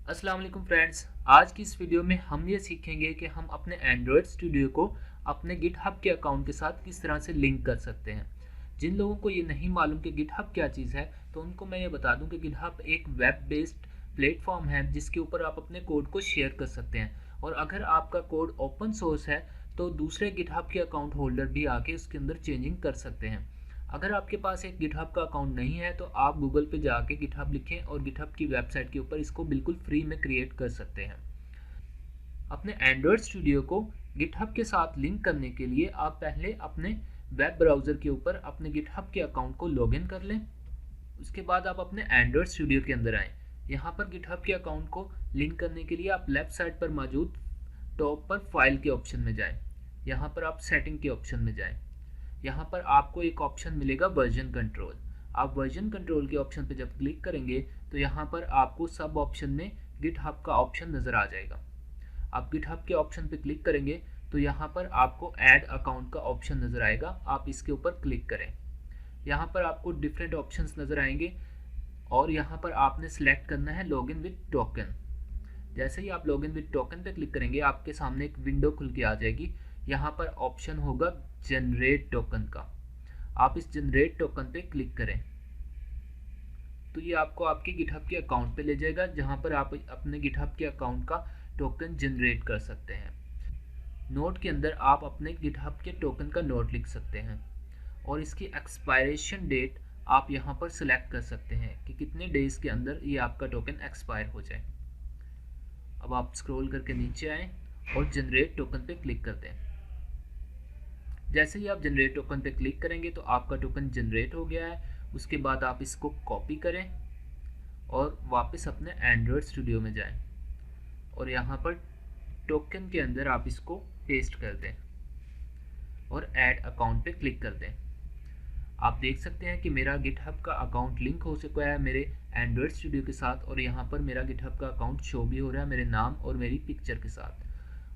अस्सलाम वालेकुम फ्रेंड्स। आज की इस वीडियो में हम ये सीखेंगे कि हम अपने एंड्रॉयड स्टूडियो को अपने गिटहब के अकाउंट के साथ किस तरह से लिंक कर सकते हैं। जिन लोगों को ये नहीं मालूम कि गिटहब क्या चीज़ है, तो उनको मैं ये बता दूं कि गिटहब एक वेब बेस्ड प्लेटफॉर्म है जिसके ऊपर आप अपने कोड को शेयर कर सकते हैं। और अगर आपका कोड ओपन सोर्स है तो दूसरे गिटहब के अकाउंट होल्डर भी आके उसके अंदर चेंजिंग कर सकते हैं। अगर आपके पास एक गिटहब का अकाउंट नहीं है तो आप गूगल पे जाके गिटहब लिखें और गिटहब की वेबसाइट के ऊपर इसको बिल्कुल फ्री में क्रिएट कर सकते हैं। अपने एंड्रॉयड स्टूडियो को गिटहब के साथ लिंक करने के लिए आप पहले अपने वेब ब्राउज़र के ऊपर अपने गिटहब के अकाउंट को लॉगिन कर लें। उसके बाद आप अपने एंड्रॉयड स्टूडियो के अंदर आएँ। यहाँ पर गिटहब के अकाउंट को लिंक करने के लिए आप लेफ्ट साइड पर मौजूद टॉप पर फाइल के ऑप्शन में जाएँ। यहाँ पर आप सेटिंग के ऑप्शन में जाएँ। यहाँ पर आपको एक ऑप्शन मिलेगा वर्जन कंट्रोल। आप वर्जन कंट्रोल के ऑप्शन पर जब क्लिक करेंगे तो यहाँ पर आपको सब ऑप्शन में गिटहब का ऑप्शन नज़र आ जाएगा। आप गिटहब के ऑप्शन पर क्लिक करेंगे तो यहाँ पर आपको ऐड अकाउंट का ऑप्शन नज़र आएगा। आप इसके ऊपर क्लिक करें। यहाँ पर आपको डिफरेंट ऑप्शंस नज़र आएंगे और यहाँ पर आपने सेलेक्ट करना है लॉगिन विद टोकन। जैसे ही आप लॉगिन विद टोकन पे क्लिक करेंगे आपके सामने एक विंडो खुल के आ जाएगी। यहाँ पर ऑप्शन होगा जनरेट टोकन का। आप इस जनरेट टोकन पे क्लिक करें तो ये आपको आपके गिटहब के अकाउंट पे ले जाएगा जहाँ पर आप अपने गिटहब के अकाउंट का टोकन जनरेट कर सकते हैं। नोट के अंदर आप अपने गिटहब के टोकन का नोट लिख सकते हैं और इसकी एक्सपायरेशन डेट आप यहाँ पर सिलेक्ट कर सकते हैं कि कितने डेज के अंदर ये आपका टोकन एक्सपायर हो जाए। अब आप स्क्रॉल करके नीचे आएँ और जनरेट टोकन पे क्लिक कर दें। जैसे ही आप जनरेट टोकन पे क्लिक करेंगे तो आपका टोकन जनरेट हो गया है। उसके बाद आप इसको कॉपी करें और वापस अपने एंड्रॉयड स्टूडियो में जाएं और यहाँ पर टोकन के अंदर आप इसको पेस्ट कर दें और ऐड अकाउंट पे क्लिक कर दें। आप देख सकते हैं कि मेरा गिटहब का अकाउंट लिंक हो चुका है मेरे एंड्रॉयड स्टूडियो के साथ और यहाँ पर मेरा गिटहब का अकाउंट शो भी हो रहा है मेरे नाम और मेरी पिक्चर के साथ।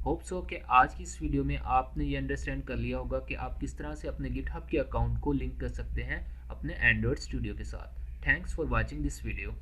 होप सो कि आज की इस वीडियो में आपने ये अंडरस्टैंड कर लिया होगा कि आप किस तरह से अपने गिटहब के अकाउंट को लिंक कर सकते हैं अपने एंड्रॉयड स्टूडियो के साथ। Thanks for watching this video.